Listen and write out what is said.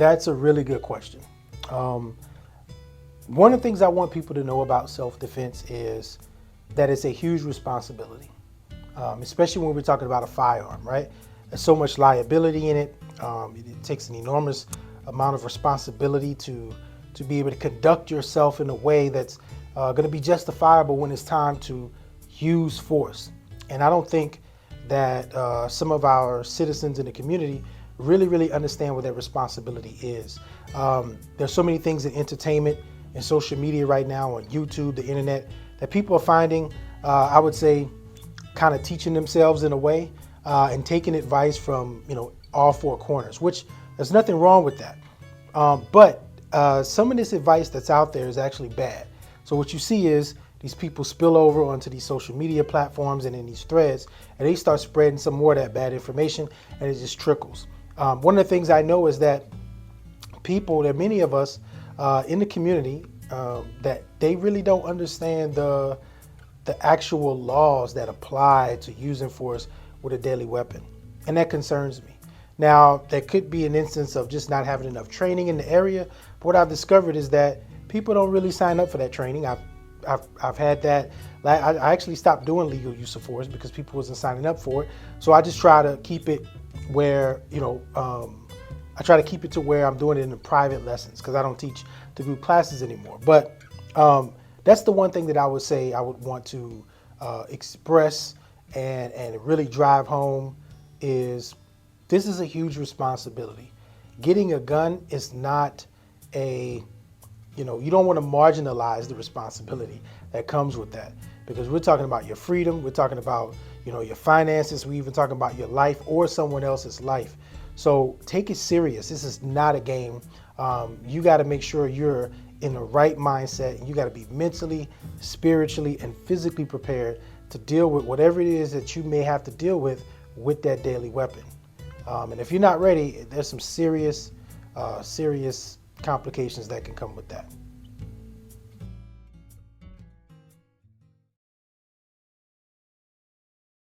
That's a really good question. One of the things I want people to know about self-defense is that it's a huge responsibility, especially when we're talking about a firearm, right? There's so much liability in it. It takes an enormous amount of responsibility to be able to conduct yourself in a way that's going to be justifiable when it's time to use force. And I don't think that some of our citizens in the community really understand what that responsibility is. There's so many things in entertainment and social media right now, on YouTube, the internet, that people are finding, I would say, kind of teaching themselves in a way and taking advice from, all four corners, which there's nothing wrong with that. But some of this advice that's out there is actually bad. So what you see is these people spill over onto these social media platforms and in these threads, and they start spreading some more of that bad information, and it just trickles. One of the things I know is that many of us in the community, that they really don't understand the actual laws that apply to using force with a deadly weapon. And that concerns me. Now, there could be an instance of just not having enough training in the area. But what I've discovered is that people don't really sign up for that training. I've had that. I actually stopped doing legal use of force because people wasn't signing up for it. So I just try to keep it where, I try to keep it to where I'm doing it in the private lessons, because I don't teach the group classes anymore. But that's the one thing that I would say I would want to express and really drive home is this is a huge responsibility. Getting a gun is not you don't want to marginalize the responsibility that comes with that, because we're talking about your freedom. We're talking about, your finances. We're even talking about your life or someone else's life. So take it serious. This is not a game. You got to make sure you're in the right mindset, and you got to be mentally, spiritually, and physically prepared to deal with whatever it is that you may have to deal with that deadly weapon. And if you're not ready, there's some serious complications that can come with that.